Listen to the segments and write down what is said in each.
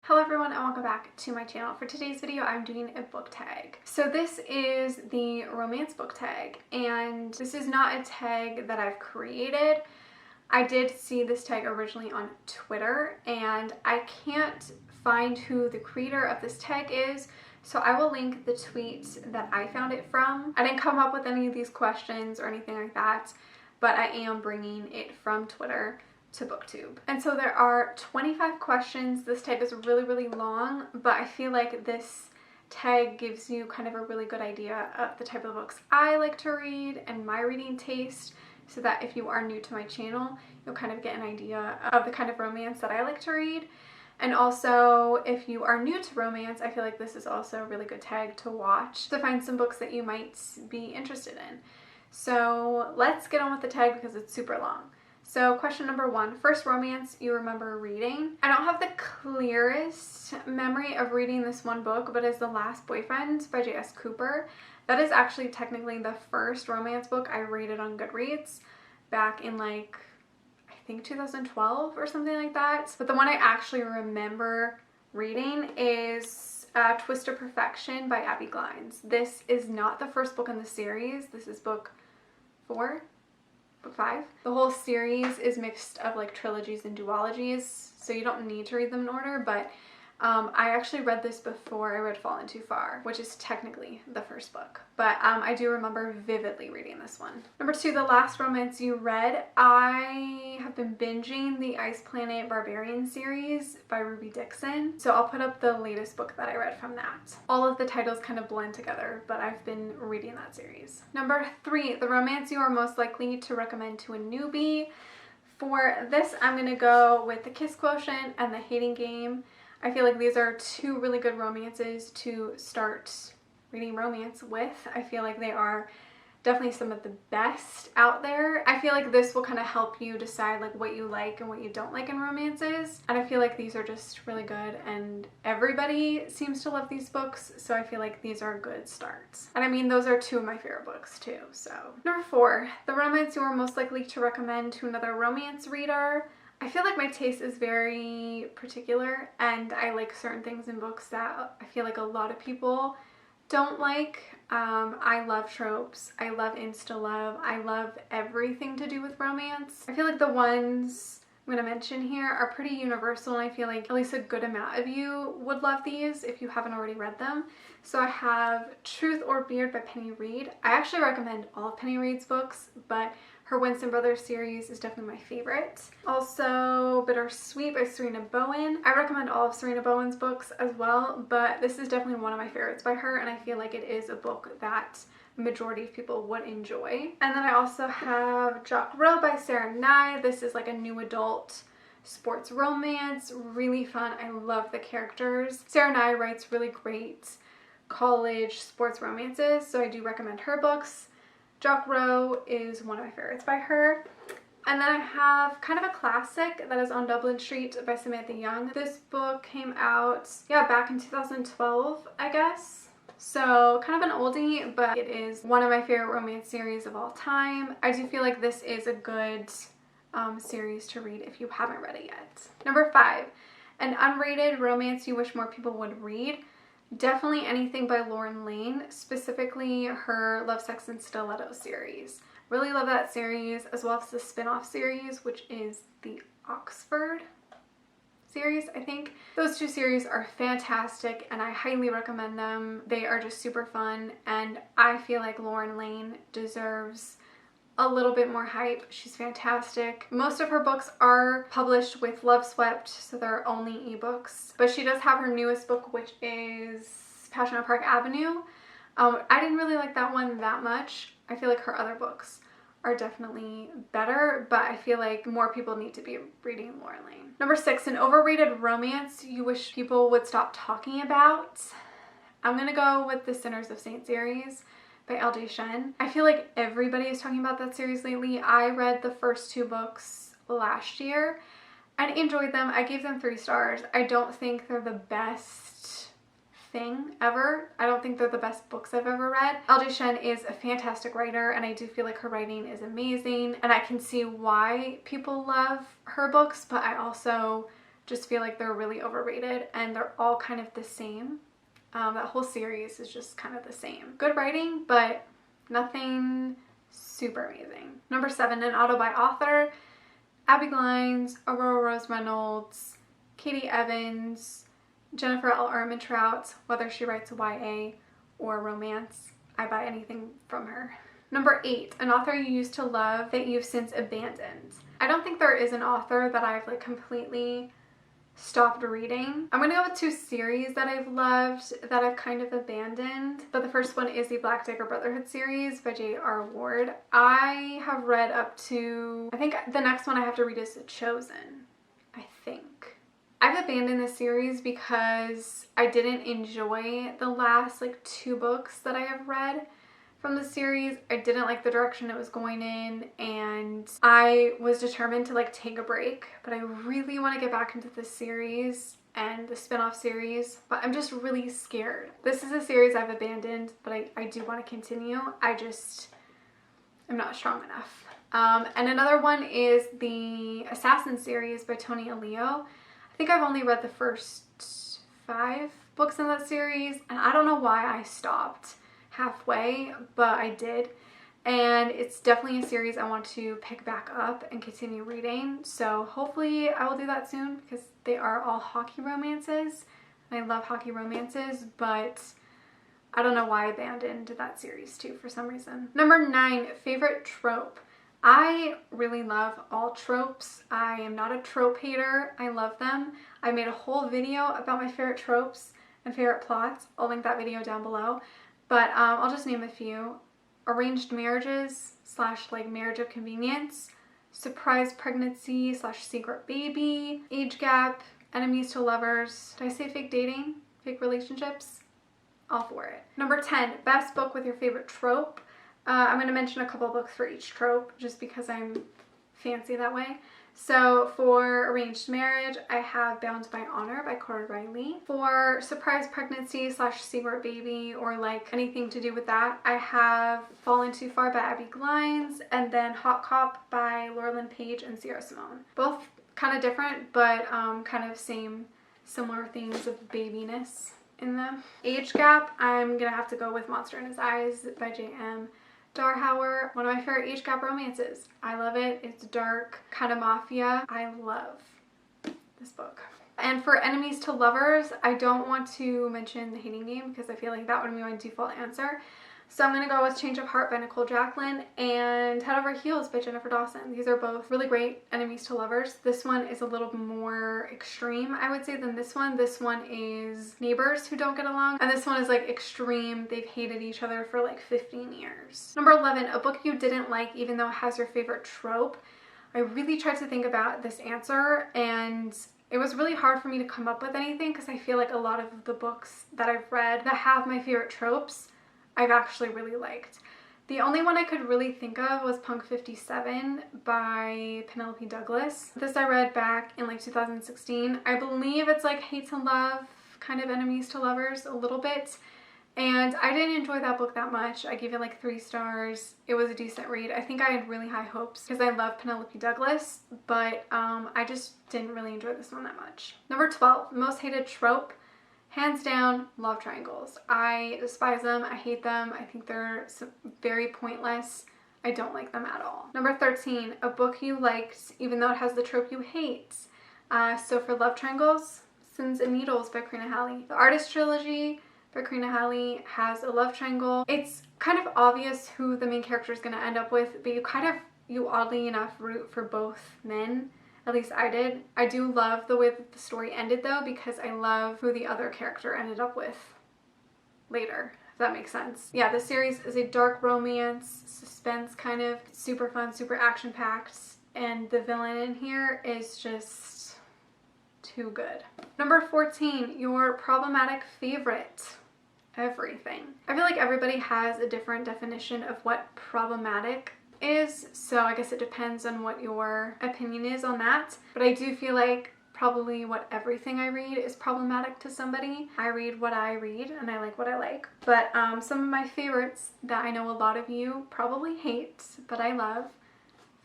Hello everyone and welcome back to my channel. For today's video I'm doing a book tag. So this is the romance book tag, and this is not a tag that I've created. I did see this tag originally on Twitter and I can't find who the creator of this tag is, so I will link the tweet that I found it from. I didn't come up with any of these questions or anything like that, but I am bringing it from Twitter to BookTube. And so there are 25 questions. This tag is really long, but I feel like this tag gives you kind of a really good idea of the type of books I like to read and my reading taste, so that if you are new to my channel, you'll kind of get an idea of the kind of romance that I like to read. And also, if you are new to romance, I feel like this is also a really good tag to watch to find some books that you might be interested in. So let's get on with the tag because it's super long. So question number 1, first romance you remember reading. I don't have the clearest memory of reading this one book, but it's The Last Boyfriend by J.S. Cooper. That is actually technically the first romance book I rated on Goodreads back in I think 2012 or something like that. But the one I actually remember reading is Twist of Perfection by Abby Glines. This is not the first book in the series. This is book 4. Book 5. The whole series is mixed of trilogies and duologies, so you don't need to read them in order, but I actually read this before I read Fallen Too Far, which is technically the first book, but I do remember vividly reading this one. Number 2, the last romance you read. I have been binging the Ice Planet Barbarian series by Ruby Dixon, so I'll put up the latest book that I read from that. All of the titles kind of blend together, but I've been reading that series. Number 3, the romance you are most likely to recommend to a newbie. For this, I'm going to go with The Kiss Quotient and The Hating Game. I feel like these are two really good romances to start reading romance with. I feel like they are definitely some of the best out there. I feel like this will kind of help you decide what you like and what you don't like in romances. And I feel like these are just really good and everybody seems to love these books, so I feel like these are good starts. And I mean, those are two of my favorite books too, so. Number 4, the romance you are most likely to recommend to another romance reader. I feel like my taste is very particular and I like certain things in books that I feel like a lot of people don't like. I love tropes. I love insta-love. I love everything to do with romance. I feel like the ones I'm going to mention here are pretty universal, and I feel like at least a good amount of you would love these if you haven't already read them. So I have Truth or Beard by Penny Reid. I actually recommend all of Penny Reid's books, but her Winston Brothers series is definitely my favorite. Also, Bittersweet by Serena Bowen. I recommend all of Serena Bowen's books as well, but this is definitely one of my favorites by her, and I feel like it is a book that the majority of people would enjoy. And then I also have Jock Row by Sarah Nye. This is a new adult sports romance, really fun. I love the characters. Sarah Nye writes really great college sports romances, so I do recommend her books. Jock Row is one of my favorites by her. And then I have kind of a classic that is On Dublin Street by Samantha Young. This book came out, back in 2012, I guess. So kind of an oldie, but it is one of my favorite romance series of all time. I do feel like this is a good series to read if you haven't read it yet. Number 5, an unrated romance you wish more people would read. Definitely anything by Lauren Lane, specifically her Love, Sex, and Stiletto series. Really love that series, as well as the spin-off series, which is the Oxford series, I think. Those two series are fantastic and I highly recommend them. They are just super fun, and I feel like Lauren Lane deserves a little bit more hype. She's fantastic. Most of her books are published with Love Swept, so they're only ebooks. But she does have her newest book, which is Passion on Park Avenue. I didn't really like that one that much. I feel like her other books are definitely better, but I feel like more people need to be reading Lauren Lane. Number 6, an overrated romance you wish people would stop talking about. I'm gonna go with the Sinners of Saint series by L.J. Shen. I feel like everybody is talking about that series lately. I read the first 2 books last year and enjoyed them. I gave them 3 stars. I don't think they're the best thing ever. I don't think they're the best books I've ever read. L.J. Shen is a fantastic writer, and I do feel like her writing is amazing, and I can see why people love her books, but I also just feel like they're really overrated and they're all kind of the same. That whole series is just kind of the same. Good writing, but nothing super amazing. Number 7, an auto by author. Abby Glines, Aurora Rose Reynolds, Katie Evans, Jennifer L. Armentrout, whether she writes YA or romance, I buy anything from her. Number 8, an author you used to love that you've since abandoned. I don't think there is an author that I've like completely stopped reading. I'm gonna go with 2 series that I've loved that I've kind of abandoned, but the first one is the Black Dagger Brotherhood series by J.R. Ward. I have read up to, I think the next one I have to read is The Chosen, I think. I've abandoned this series because I didn't enjoy the last like 2 books that I have read from the series. I didn't like the direction it was going in, and I was determined to like take a break, but I really want to get back into this series and the spin-off series, but I'm just really scared. This is a series I've abandoned, but I do want to continue. I'm not strong enough. And another one is the Assassin series by Tony Aleo. I think I've only read the first 5 books in that series, and I don't know why I stopped halfway, but I did, and it's definitely a series I want to pick back up and continue reading, so hopefully I will do that soon because they are all hockey romances. I love hockey romances, but I don't know why I abandoned that series too for some reason. Number 9, favorite trope. I really love all tropes. I am not a trope hater. I love them. I made a whole video about my favorite tropes and favorite plots. I'll link that video down below. But I'll just name a few. Arranged marriages / like marriage of convenience, surprise pregnancy / secret baby, age gap, enemies to lovers. Did I say fake dating? Fake relationships? All for it. Number 10, best book with your favorite trope. I'm going to mention a couple books for each trope just because I'm fancy that way. So for arranged marriage, I have Bound by Honor by Cora Riley. For surprise pregnancy / secret baby or like anything to do with that, I have Fallen Too Far by Abby Glines, and then Hot Cop by Laura Lynn Page and Sierra Simone. Both kind of different, but kind of similar themes of babiness in them. Age gap, I'm gonna have to go with Monster in His Eyes by J.M. Darhauer, one of my favorite age gap romances. I love it. It's dark, kind of mafia. I love this book. And for enemies to lovers, I don't want to mention The Hating Game because I feel like that would be my default answer. So I'm going to go with Change of Heart by Nicole Jacqueline and Head Over Heels by Jennifer Dawson. These are both really great enemies to lovers. This one is a little more extreme, I would say, than this one. This one is neighbors who don't get along, and this one is like extreme. They've hated each other for like 15 years. Number 11, a book you didn't like even though it has your favorite trope. I really tried to think about this answer, and it was really hard for me to come up with anything because I feel like a lot of the books that I've read that have my favorite tropes I've actually really liked. The only one I could really think of was Punk 57 by Penelope Douglas. This I read back in like 2016. I believe it's like hate to love, kind of enemies to lovers a little bit. And I didn't enjoy that book that much. I gave it like 3 stars. It was a decent read. I think I had really high hopes because I love Penelope Douglas, but I just didn't really enjoy this one that much. Number 12, most hated trope. Hands down, love triangles. I despise them. I hate them. I think they're very pointless. I don't like them at all. Number 13, a book you liked even though it has the trope you hate. So for love triangles, Sins and Needles by Karina Halley. The Artist Trilogy by Karina Halley has a love triangle. It's kind of obvious who the main character is going to end up with, but you oddly enough root for both men. At least I did. I do love the way that the story ended though, because I love who the other character ended up with later, if that makes sense. Yeah, the series is a dark romance, suspense kind of, super fun, super action-packed, and the villain in here is just too good. Number 14, your problematic favorite. Everything. I feel like everybody has a different definition of what problematic is, so I guess it depends on what your opinion is on that, but I do feel like probably what everything I read is problematic to somebody. I read what I read and I like what I like, but some of my favorites that I know a lot of you probably hate but I love: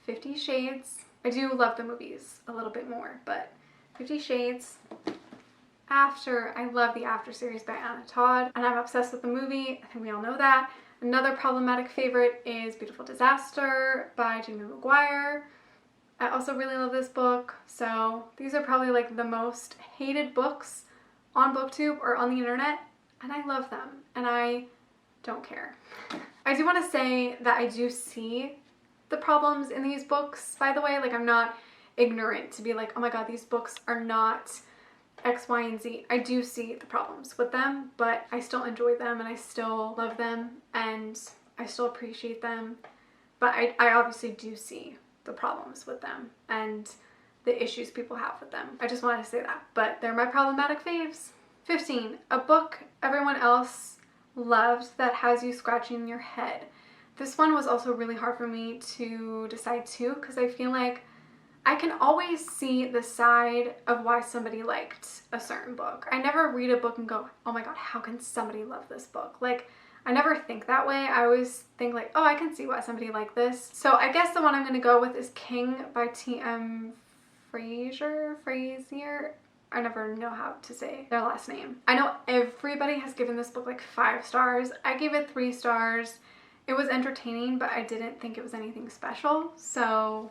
50 Shades. I do love the movies a little bit more, but 50 Shades. After, I love the After series by Anna Todd, and I'm obsessed with the movie. I think we all know that. Another problematic favorite is Beautiful Disaster by Jamie McGuire. I also really love this book, so these are probably like the most hated books on BookTube or on the internet, and I love them, and I don't care. I do want to say that I do see the problems in these books, by the way. Like, I'm not ignorant to be like, oh my god, these books are not X, Y, and Z. I do see the problems with them, but I still enjoy them, and I still love them, and I still appreciate them. But I obviously do see the problems with them and the issues people have with them. I just wanted to say that, but they're my problematic faves. 15, a book everyone else loved that has you scratching your head. This one was also really hard for me to decide too, because I feel like I can always see the side of why somebody liked a certain book. I never read a book and go, oh my god, how can somebody love this book? Like, I never think that way. I always think like, oh, I can see why somebody liked this. So I guess the one I'm going to go with is King by T.M. Frazier. I never know how to say their last name. I know everybody has given this book like 5 stars. I gave it 3 stars. It was entertaining, but I didn't think it was anything special. So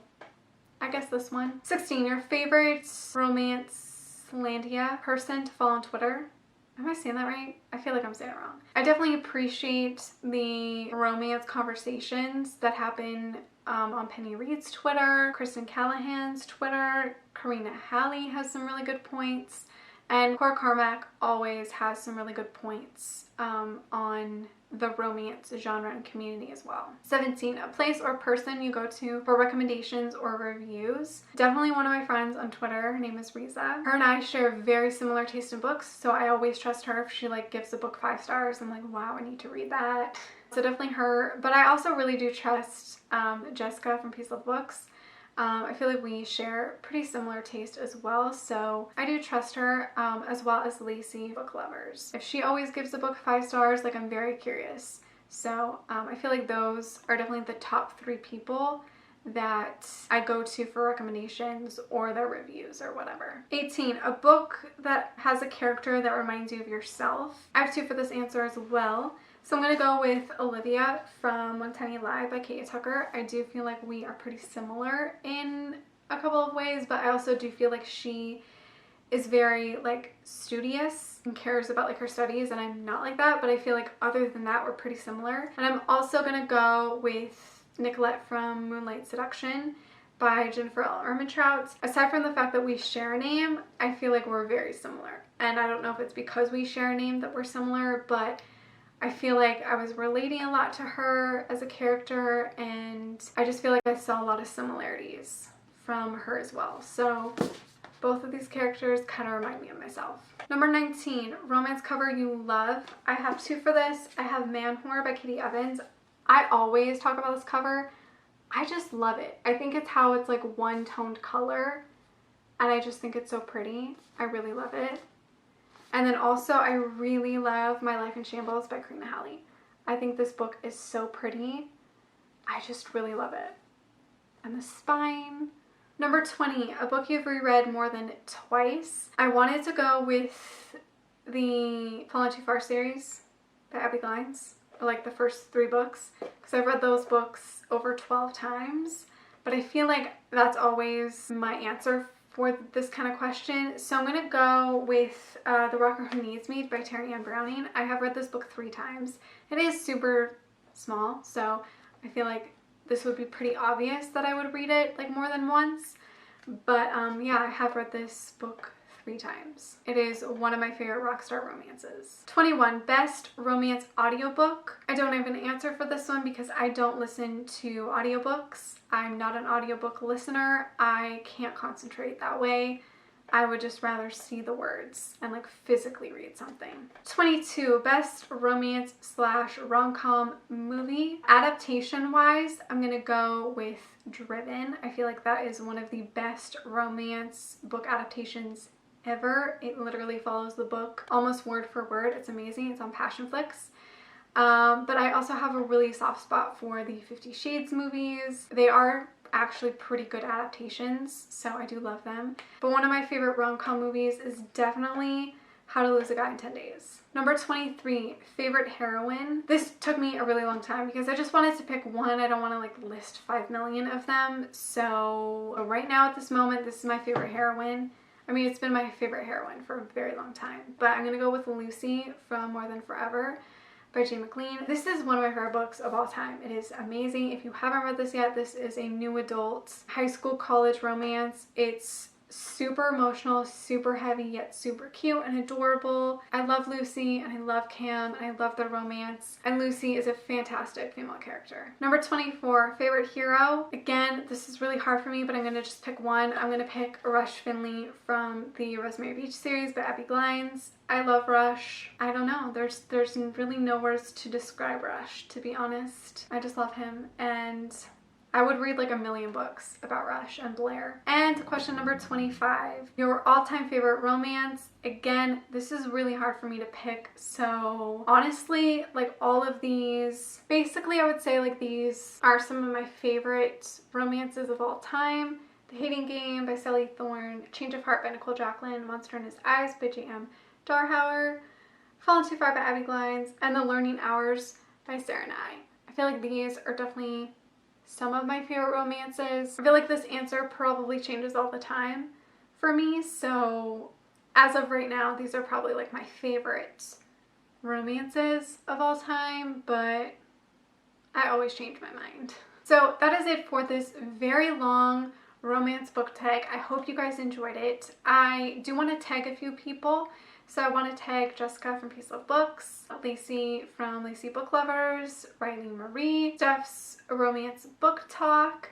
I guess this one. 16, your favorite romance-landia person to follow on Twitter. Am I saying that right? I feel like I'm saying it wrong. I definitely appreciate the romance conversations that happen on Penny Reed's Twitter, Kristen Callahan's Twitter. Karina Halley has some really good points, and Cora Carmack always has some really good points on the romance genre and community as well. 17, a place or person you go to for recommendations or reviews. Definitely one of my friends on Twitter. Her name is Riza. Her and I share very similar taste in books, so I always trust her. If she like gives a book 5 stars, I'm like, wow, I need to read that. So definitely her, but I also really do trust Jessica from Peace Love Books. I feel like we share pretty similar taste as well, so I do trust her, as well as Lacey, Book Lovers. If she always gives a book 5 stars, like, I'm very curious. So I feel like those are definitely the top 3 people that I go to for recommendations or their reviews or whatever. 18, a book that has a character that reminds you of yourself. I have 2 for this answer as well. So I'm going to go with Olivia from One Tiny Lie by Kate Tucker. I do feel like we are pretty similar in a couple of ways, but I also do feel like she is very like studious and cares about like her studies, and I'm not like that, but I feel like other than that we're pretty similar. And I'm also going to go with Nicolette from Moonlight Seduction by Jennifer L. Ermintrout. Aside from the fact that we share a name, I feel like we're very similar. And I don't know if it's because we share a name that we're similar, but I feel like I was relating a lot to her as a character, and I just feel like I saw a lot of similarities from her as well. So both of these characters kind of remind me of myself. Number 19, romance cover you love. I have 2 for this. I have Man Whore by Katie Evans. I always talk about this cover. I just love it. I think it's how it's like one-toned color, and I just think it's so pretty. I really love it. And then also, I really love My Life in Shambles by Karina Halley. I think this book is so pretty. I just really love it. And the spine. Number 20, a book you've reread more than twice. I wanted to go with the Fallen Too Far series by Abby Glines, or like the first 3 books, because I've read those books over 12 times. But I feel like that's always my answer for this kind of question. So I'm going to go with The Rocker Who Needs Me by Terry Ann Browning. I have read this book 3 times. It is super small, so I feel like this would be pretty obvious that I would read it like more than once. But yeah, I have read this book 3 times. It is one of my favorite rockstar romances. 21, best romance audiobook. I don't have an answer for this one because I don't listen to audiobooks. I'm not an audiobook listener. I can't concentrate that way. I would just rather see the words and like physically read something. 22, best romance / rom-com movie. Adaptation wise, I'm gonna go with Driven. I feel like that is one of the best romance book adaptations ever. It literally follows the book almost word for word. It's amazing. It's on Passionflix. But I also have a really soft spot for the 50 Shades movies. They are actually pretty good adaptations, so I do love them. But one of my favorite rom-com movies is definitely How to Lose a Guy in 10 Days. Number 23, favorite heroine. This took me a really long time because I just wanted to pick one. I don't want to like list 5 million of them. So right now at this moment, this is my favorite heroine. I mean, it's been my favorite heroine for a very long time, but I'm gonna go with Lucy from More Than Forever by Jane McLean. This is one of my favorite books of all time. It is amazing. If you haven't read this yet, this is a new adult high school college romance. It's super emotional, super heavy, yet super cute and adorable. I love Lucy and I love Cam and I love their romance, and Lucy is a fantastic female character. Number 24, favorite hero. Again, this is really hard for me, but I'm gonna just pick one. I'm gonna pick Rush Finley from the Rosemary Beach series by Abby Glines. I love Rush. I don't know, there's really no words to describe Rush, to be honest. I just love him, and I would read like a million books about Rush and Blair. And question number 25, your all-time favorite romance. Again, this is really hard for me to pick, so honestly, like all of these, basically I would say like these are some of my favorite romances of all time. The Hating Game by Sally Thorne, Change of Heart by Nicole Jacqueline, Monster in His Eyes by J.M. Darhauer, Fallen Too Far by Abby Glines, and The Learning Hours by Sarah Nye. I feel like these are definitely some of my favorite romances. I feel like this answer probably changes all the time for me, so as of right now, these are probably like my favorite romances of all time, but I always change my mind. So that is it for this very long romance book tag. I hope you guys enjoyed it. I do want to tag a few people. So I want to tag Jessica from Peace Love Books, Lacey from Lacey Book Lovers, Riley Marie, Steph's Romance Book Talk,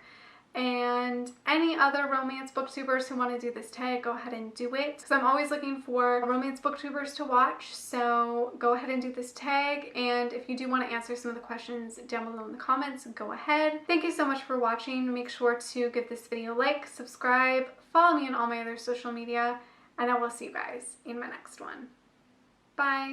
and any other romance booktubers who want to do this tag, go ahead and do it. Because I'm always looking for romance booktubers to watch, so go ahead and do this tag. And if you do want to answer some of the questions down below in the comments, go ahead. Thank you so much for watching. Make sure to give this video a like, subscribe, follow me on all my other social media, and I will see you guys in my next one. Bye!